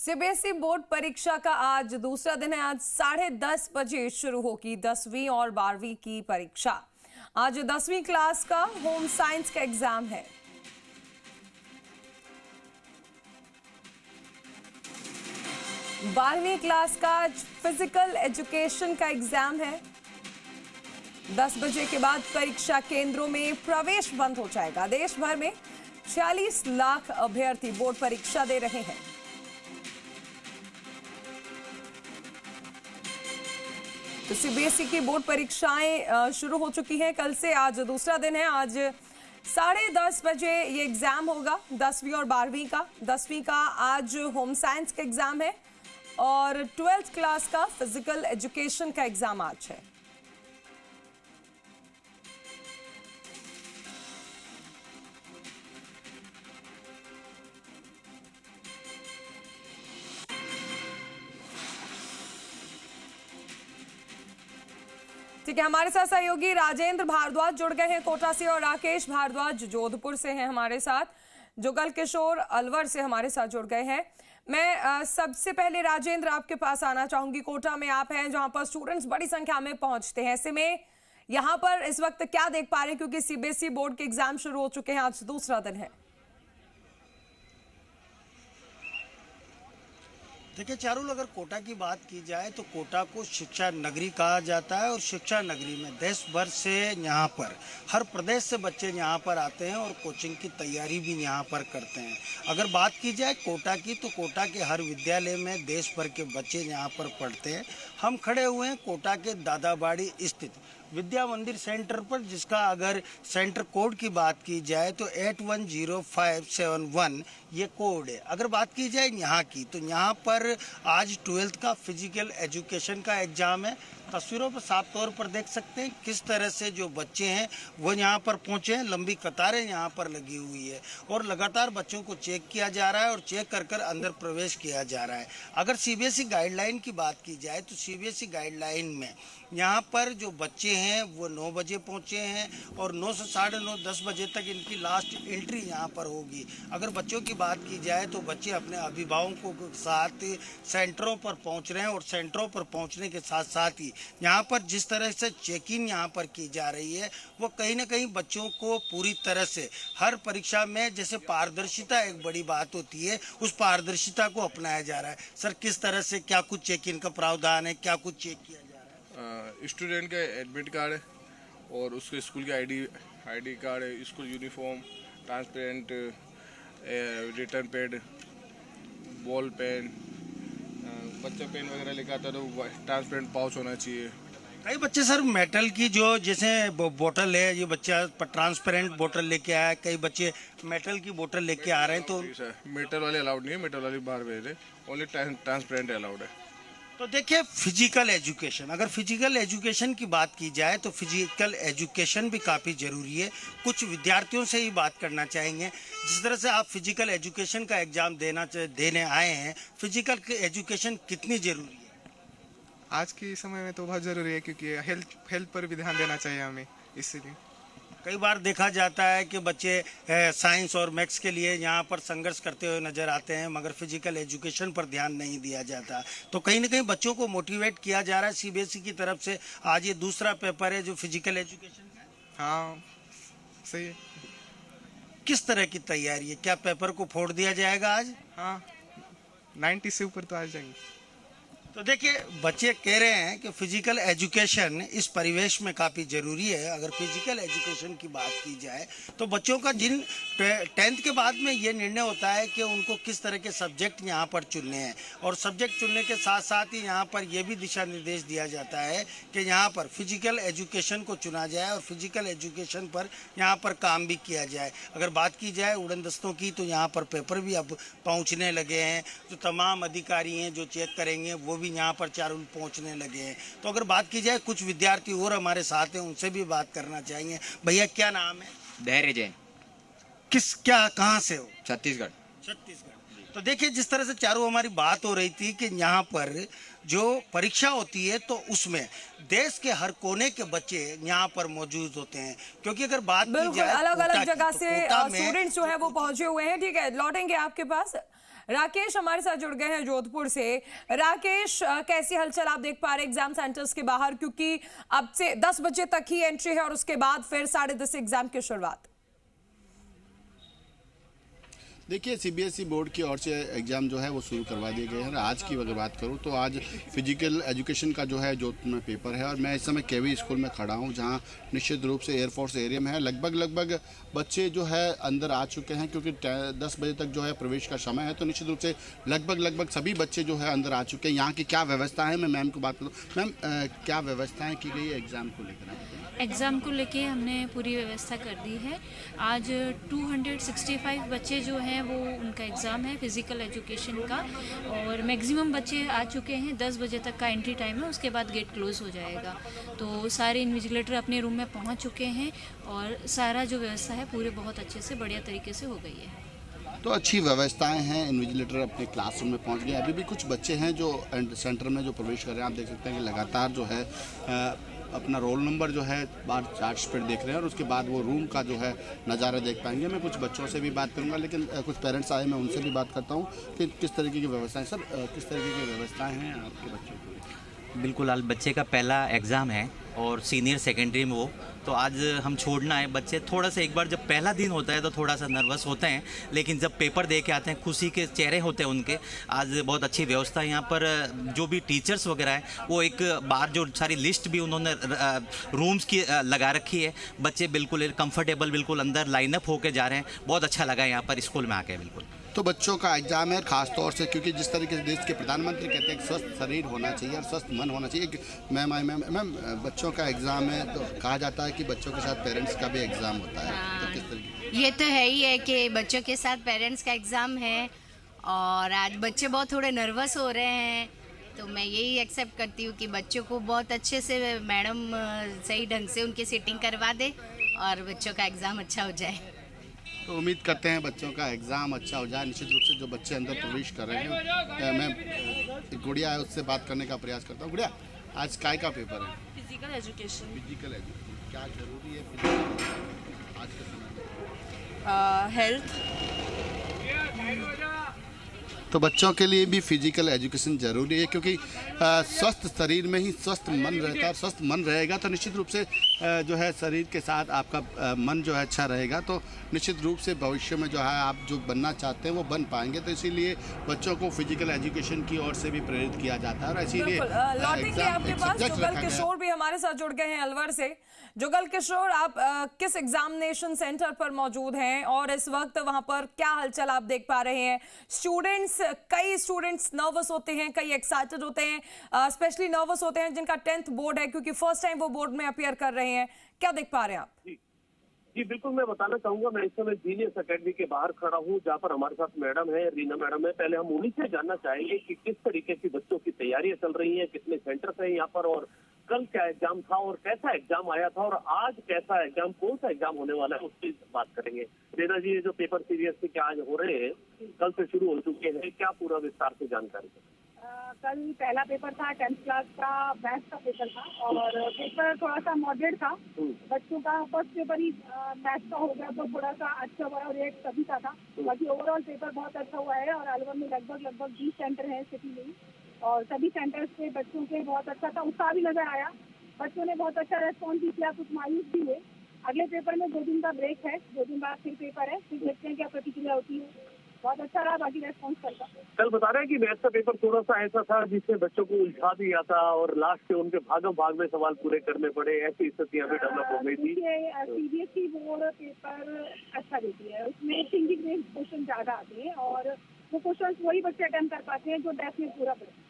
CBSE board परीक्षा का आज दूसरा दिन है। आज 10:30 बजे शुरू होगी 10वीं और 12वीं की परीक्षा। आज 10वीं क्लास का होम साइंस का एग्जाम है। बारहवीं क्लास का आज फिजिकल एजुकेशन का एग्जाम है। 10 बजे के बाद परीक्षा केंद्रों में प्रवेश बंद हो जाएगा। देश भर में 46 लाख अभ्यर्थी बोर्ड परीक्षा दे रहे हैं। तो सीबीएसई की बोर्ड परीक्षाएं शुरू हो चुकी हैं कल से। आज दूसरा दिन है। आज 10:30 बजे ये एग्जाम होगा 10वीं और 12वीं का। 10वीं का आज होम साइंस का एग्जाम है और 12th क्लास का फिजिकल एजुकेशन का एग्जाम आज है। ठीक है, हमारे साथ सहयोगी राजेंद्र भारद्वाज जुड़ गए हैं कोटा से और राकेश भारद्वाज जोधपुर से हैं हमारे साथ। जुगल किशोर अलवर से हमारे साथ जुड़ गए हैं। मैं सबसे पहले राजेंद्र आपके पास आना चाहूंगी। कोटा में आप हैं जहां पर स्टूडेंट्स बड़ी संख्या में पहुंचते हैं। ऐसे में यहां पर इस वक्त क्या देख पा रहे हैं, क्योंकि सीबीएसई बोर्ड के एग्जाम शुरू हो चुके हैं, आज दूसरा दिन है। देखिए चारुल, अगर कोटा की बात की जाए तो कोटा को शिक्षा नगरी कहा जाता है और शिक्षा नगरी में देश भर से यहाँ पर हर प्रदेश से बच्चे यहाँ पर आते हैं और कोचिंग की तैयारी भी यहाँ पर करते हैं। अगर बात की जाए कोटा की तो कोटा के हर विद्यालय में देश भर के बच्चे यहाँ पर पढ़ते हैं। हम खड़े हुए हैं कोटा के दादाबाड़ी स्थित विद्या मंदिर सेंटर पर, जिसका अगर सेंटर कोड की बात की जाए तो 810571 ये कोड है। अगर बात की जाए यहाँ की तो यहाँ पर आज 12th का फिजिकल एजुकेशन का एग्जाम है। तस्वीरों पर साफ तौर पर देख सकते हैं किस तरह से जो बच्चे हैं वो यहाँ पर पहुँचे हैं। लंबी कतारें यहाँ पर लगी हुई है और लगातार बच्चों को चेक किया जा रहा है और चेक कर कर अंदर प्रवेश किया जा रहा है। अगर सीबीएसई गाइडलाइन की बात की जाए तो सीबीएसई गाइडलाइन में यहाँ पर जो बच्चे हैं वो 9 बजे पहुँचे हैं और 9 से 9:30 10 बजे तक इनकी लास्ट एंट्री यहाँ पर होगी। अगर बच्चों की बात की जाए तो बच्चे अपने अभिभावकों के साथ सेंटरों पर पहुँच रहे हैं और सेंटरों पर पहुँचने के साथ साथ ही यहाँ पर जिस तरह से चेक इन यहाँ पर की जा रही है वो कहीं ना कहीं बच्चों को पूरी तरह से हर परीक्षा में जैसे पारदर्शिता एक बड़ी बात होती है, उस पारदर्शिता को अपनाया जा रहा है। सर, किस तरह से क्या कुछ चेक इन का प्रावधान है, क्या कुछ चेक किया जा रहा है? स्टूडेंट का एडमिट कार्ड है और उसके स्कूल के आईडी कार्ड है, school uniform, transparent return pad, ball pen, बच्चा पेन वगैरह लेकर आता है तो ट्रांसपेरेंट पाउच होना चाहिए। कई बच्चे सर मेटल की जो जैसे बोतल है, ये बच्चा ट्रांसपेरेंट बोतल लेके आया, कई बच्चे मेटल की बोतल लेके आ रहे हैं। तो मेटल वाले अलाउड नहीं है, मेटल वाली बाहर भेज रहे, ओनली ट्रांसपेरेंट अलाउड है। तो देखिए फिजिकल एजुकेशन, अगर फिजिकल एजुकेशन की बात की जाए तो फिजिकल एजुकेशन भी काफ़ी ज़रूरी है। कुछ विद्यार्थियों से ही बात करना चाहेंगे। जिस तरह से आप फिजिकल एजुकेशन का एग्ज़ाम देने आए हैं, फिजिकल एजुकेशन कितनी ज़रूरी है? आज के समय में तो बहुत ज़रूरी है, क्योंकि हेल्थ पर भी ध्यान देना चाहिए हमें। इसलिए कई बार देखा जाता है कि बच्चे साइंस और मैथ्स के लिए यहाँ पर संघर्ष करते हुए नजर आते हैं, मगर फिजिकल एजुकेशन पर ध्यान नहीं दिया जाता। तो कहीं ना कहीं बच्चों को मोटिवेट किया जा रहा है सीबीएसई की तरफ से। आज ये दूसरा पेपर है जो फिजिकल एजुकेशन का। हाँ, सही है। किस तरह की तैयारी है? क्या पेपर को फोड़ दिया जाएगा आज? हाँ, 90 से ऊपर तो आ जाएंगे। तो देखिए बच्चे कह रहे हैं कि फिजिकल एजुकेशन इस परिवेश में काफ़ी ज़रूरी है। अगर फिजिकल एजुकेशन की बात की जाए तो बच्चों का जिन 10th के बाद में ये निर्णय होता है कि उनको किस तरह के सब्जेक्ट यहाँ पर चुनने हैं, और सब्जेक्ट चुनने के साथ साथ ही यहाँ पर यह भी दिशा निर्देश दिया जाता है कि यहाँ पर फिजिकल एजुकेशन को चुना जाए और फिजिकल एजुकेशन पर यहाँ पर काम भी किया जाए। अगर बात की जाए उड़न दस्तों की तो यहाँ पर पेपर भी अब पहुँचने लगे हैं। जो तमाम अधिकारी हैं जो चेक करेंगे वो भी यहाँ पर चारुल पहुँचने लगे हैं। तो अगर बात की जाए कुछ विद्यार्थी और हमारे साथ हैं, उनसे भी बात करना चाहेंगे। भैया क्या नाम है? धैर्य जैन। कहाँ से हो? छत्तीसगढ़। तो देखिए जिस तरह से चारों हमारी बात हो रही थी कि यहाँ पर जो परीक्षा होती है तो उसमें देश के हर कोने के बच्चे यहाँ पर मौजूद होते हैं, क्योंकि अगर बात की जाए अलग अलग जगह से स्टूडेंट्स जो है वो पहुंचे हुए हैं। ठीक है, लौटेंगे आपके पास। राकेश हमारे साथ जुड़ गए हैं जोधपुर से। राकेश, कैसी हलचल आप देख पा रहे हैं एग्जाम सेंटर्स के बाहर, क्योंकि अब से 10 बजे तक ही एंट्री है और उसके बाद फिर 10:30 एग्जाम की शुरुआत। देखिए, सीबीएसई बोर्ड की ओर से एग्ज़ाम जो है वो शुरू करवा दिए गए हैं। आज की अगर बात करूं तो आज फिजिकल एजुकेशन का जो है जोधपुर में पेपर है और मैं इस समय केवी स्कूल में खड़ा हूं, जहां निश्चित रूप से एयरफोर्स एरिया में है। लगभग बच्चे जो है अंदर आ चुके हैं, क्योंकि 10 बजे तक जो है प्रवेश का समय है, तो निश्चित रूप से लगभग सभी बच्चे जो है अंदर आ चुके हैं। यहाँ की क्या व्यवस्था है, मैं मैम को बात करूँ। मैम, क्या व्यवस्थाएँ की गई है एग्ज़ाम को लेकर? एग्ज़ाम को लेके हमने पूरी व्यवस्था कर दी है। आज 265 बच्चे जो हैं वो उनका एग्ज़ाम है फिज़िकल एजुकेशन का, और मैक्सिमम बच्चे आ चुके हैं। 10 बजे तक का एंट्री टाइम है, उसके बाद गेट क्लोज़ हो जाएगा। तो सारे इन्विजिलेटर अपने रूम में पहुंच चुके हैं और सारा जो व्यवस्था है पूरे बहुत अच्छे से बढ़िया तरीके से हो गई है। तो अच्छी व्यवस्थाएं हैं, इन्विजिलेटर अपने क्लासरूम में पहुंच गए। अभी भी कुछ बच्चे हैं जो सेंटर में जो प्रवेश कर रहे हैं। आप देख सकते हैं कि लगातार जो है अपना रोल नंबर जो है बार चार्ट्स पर देख रहे हैं और उसके बाद वो रूम का जो है नज़ारा देख पाएंगे। मैं कुछ बच्चों से भी बात करूंगा, लेकिन कुछ पेरेंट्स आए, मैं उनसे भी बात करता हूं कि किस तरीके की व्यवस्थाएं। सर, किस तरीके की व्यवस्थाएं हैं आपके बच्चों को? बिल्कुल, आज बच्चे का पहला एग्ज़ाम है और सीनियर सेकेंडरी में वो, तो आज हम छोड़ना है। बच्चे थोड़ा सा, एक बार जब पहला दिन होता है तो थोड़ा सा नर्वस होते हैं, लेकिन जब पेपर दे के आते हैं खुशी के चेहरे होते हैं उनके। आज बहुत अच्छी व्यवस्था है यहाँ पर। जो भी टीचर्स वगैरह हैं वो एक बार जो सारी लिस्ट भी उन्होंने रूम्स की लगा रखी है। बच्चे बिल्कुल कंफर्टेबल, बिल्कुल अंदर लाइनअप होके जा रहे हैं। बहुत अच्छा लगा यहाँ पर स्कूल में आके। बिल्कुल, तो बच्चों का एग्जाम है, खास तौर से क्योंकि जिस तरीके से देश के प्रधानमंत्री कहते हैं कि स्वस्थ शरीर होना चाहिए और स्वस्थ मन होना चाहिए। मैम, बच्चों का एग्जाम है तो कहा जाता है कि बच्चों के साथ पेरेंट्स का भी एग्जाम होता है, तो किस तरीके? ये तो है ही है कि बच्चों के साथ पेरेंट्स का एग्ज़ाम है और आज बच्चे बहुत थोड़े नर्वस हो रहे हैं, तो मैं यही एक्सेप्ट करती हूँ कि बच्चों को बहुत अच्छे से मैडम सही ढंग से उनकी सीटिंग करवा दे और बच्चों का एग्ज़ाम अच्छा हो जाए। तो उम्मीद करते हैं बच्चों का एग्ज़ाम अच्छा हो जाए। निश्चित रूप से जो बच्चे अंदर प्रवेश कर रहे हैं, मैं एक गुड़िया है उससे बात करने का प्रयास करता हूँ। गुड़िया, आज काय का पेपर है? Physical education. फिजिकल एजुकेशन क्या जरूरी है फिजिकल आज के समय में? हेल्थ। तो बच्चों के लिए भी फिजिकल एजुकेशन ज़रूरी है, क्योंकि स्वस्थ शरीर में ही स्वस्थ मन रहता है। स्वस्थ मन रहेगा तो निश्चित रूप से जो है शरीर के साथ आपका मन जो है अच्छा रहेगा, तो निश्चित रूप से भविष्य में जो है आप जो बनना चाहते हैं वो बन पाएंगे। तो इसीलिए बच्चों को फिजिकल एजुकेशन की ओर से भी प्रेरित किया जाता है और इसीलिए लौटेंगे आपके पास। जुगल किशोर भी हमारे साथ जुड़ गए हैं अलवर से। जुगल किशोर, आप किस एग्जामिनेशन सेंटर पर मौजूद हैं और इस वक्त वहां पर क्या हलचल आप देख पा रहे हैं? कई स्टूडेंट्स नर्वस होते हैं, कई एक्साइटेड होते हैं, स्पेशली नर्वस होते हैं जिनका 10th बोर्ड है, क्योंकि फर्स्ट टाइम वो बोर्ड में अपीयर कर रहे हैं। क्या देख पा रहे हैं आप? जी बिल्कुल, मैं बताना चाहूंगा, मैं इस समय जीनियस अकेडमी के बाहर खड़ा हूँ, जहाँ पर हमारे साथ मैडम है, रीना मैडम है। पहले हम उन्हीं से जानना चाहेंगे कि किस तरीके की बच्चों की तैयारियां चल रही हैं, कितने सेंटर्स हैं यहाँ पर, और कल क्या एग्जाम था और कैसा एग्जाम आया था, और आज कैसा एग्जाम, कौन सा एग्जाम होने वाला है, उसकी बात करेंगे। रीना जी, ये जो पेपर सीरीज के क्या आज हो रहे हैं, कल से शुरू हो चुके हैं, क्या पूरा विस्तार से जानकारी? कल पहला पेपर था 10th क्लास का मैथ्स का पेपर था और पेपर थोड़ा सा मॉडरेट था बच्चों का। फर्स्ट पेपर ही मैथ्स का हो गया तो थोड़ा सा अच्छा हुआ और रेट सभी का था। बाकी ओवरऑल पेपर बहुत अच्छा हुआ है और अलवर में लगभग 20 सेंटर हैं सिटी में, और सभी सेंटर्स पे बच्चों के बहुत अच्छा था, उत्साह भी नजर आया। बच्चों ने बहुत अच्छा रेस्पॉन्स भी किया, कुछ मायूस भी हुए। अगले पेपर में 2 दिन का ब्रेक है, 2 दिन बाद फिर पेपर है, फिर देखते हैं क्या प्रतिक्रिया होती है। बहुत अच्छा रहा बाकी रेस्पॉन्स करता। कल बता रहे हैं कि मैथ्स का पेपर थोड़ा सा ऐसा था जिससे बच्चों को उलझा दिया था और लास्ट से उनके भाग में सवाल पूरे करने पड़े, ऐसी स्थितियां भी डेवलप हो गई थी। सीबीएसई बोर्ड पेपर अच्छा देती है, उसमें थिंकिंग बेस्ड क्वेश्चन ज्यादा आते हैं और वो क्वेश्चन वही बच्चे अटेम्प्ट कर पाते हैं जो डेफ में पूरा पढ़े।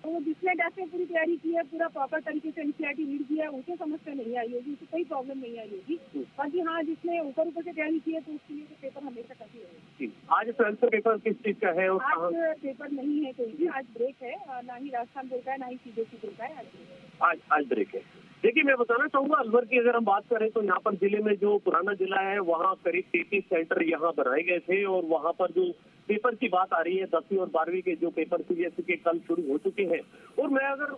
तो जिसने डेफ में पूरी तैयारी की है, पूरा प्रॉपर तरीके से एनसीईआरटी रीड किया है, उसे समस्या नहीं आई होगी, उसे कोई प्रॉब्लम नहीं आई होगी। बाकी हाँ, जिसने ऊपर से तैयारी की है तो उसके लिए पेपर हमेशा कभी होगा। आज 12th पेपर किस चीज का है? आज पेपर नहीं है कोई, आज ब्रेक है, ना ही राजस्थान बोर्ड का है ना ही सीबीएसई बोर्ड का है। आज ब्रेक है। देखिए, मैं बताना चाहूंगा, अलवर की अगर हम बात करें तो यहाँ पर जिले में जो पुराना जिला है वहाँ करीब 33 सेंटर यहाँ बनाए गए थे, और वहाँ पर जो पेपर की बात आ रही है 10वीं और 12वीं के जो पेपर सीबीएसई के कल शुरू हो चुके हैं। और मैं अगर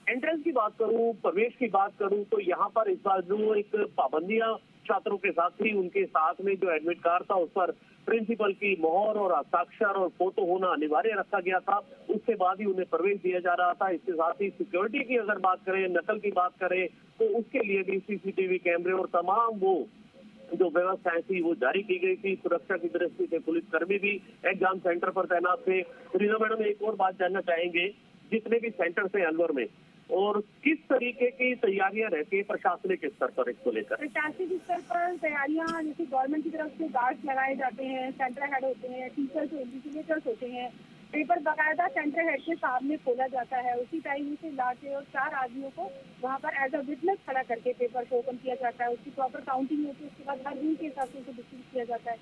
एंट्रेंस की बात करूं, प्रवेश की बात करूं, तो यहाँ पर इस बार जो एक पाबंदियां छात्रों के साथ ही उनके साथ में जो एडमिट कार्ड था उस पर प्रिंसिपल की मोहर और हस्ताक्षर और फोटो होना अनिवार्य रखा गया था। उसके बाद ही उन्हें प्रवेश दिया जा रहा था। इसके साथ ही सिक्योरिटी की अगर बात करें, नकल की बात करें, तो उसके लिए भी सीसीटीवी कैमरे और तमाम वो जो व्यवस्थाएं थी वो जारी की गई थी। सुरक्षा की दृष्टि से पुलिसकर्मी भी एग्जाम सेंटर पर तैनात थे। रीना मैडम एक और बात जानना चाहेंगे, जितने भी सेंटर थे अलवर में, और किस तरीके की तैयारियां रहती है प्रशासनिक स्तर पर इसको लेकर? प्रशासनिक स्तर पर तैयारियां जैसे गवर्नमेंट की तरफ से गार्ड्स लगाए जाते हैं, सेंटर हेड होते हैं, टीचर्स इन्विजिलेटर्स होते हैं, पेपर बाकायदा सेंटर हेड के सामने खोला जाता है। उसी टाइम से लाके और 4 आदमियों को वहाँ पर एज अ विटनेस खड़ा करके पेपर को ओपन किया जाता है। उसकी प्रॉपर काउंटिंग होती है। उसके बाद हर रूल के हिसाब से उसे डिस्ट्रीब्यूट किया जाता है।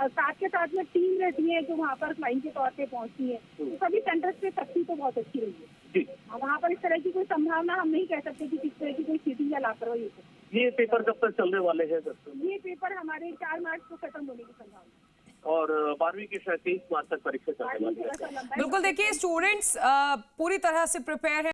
और साथ के साथ में टीम रहती है जो वहाँ पर फ्लाइंग के तौर पे पहुँचती है। तो सभी सेंटर्स पे सख्ती तो बहुत अच्छी रही है। वहाँ पर इस तरह की कोई संभावना हम नहीं कह सकते कि किस तरह की कोई चीटिंग या लापरवाही हो। ये पेपर कब तक चलने वाले हैं? ये पेपर हमारे 4 मार्च को खत्म होने की संभावना, और 12वीं की शायद 23 मार्च तक परीक्षा चलने वाली है। बिल्कुल, देखिए स्टूडेंट्स पूरी तरह से प्रिपेयर है।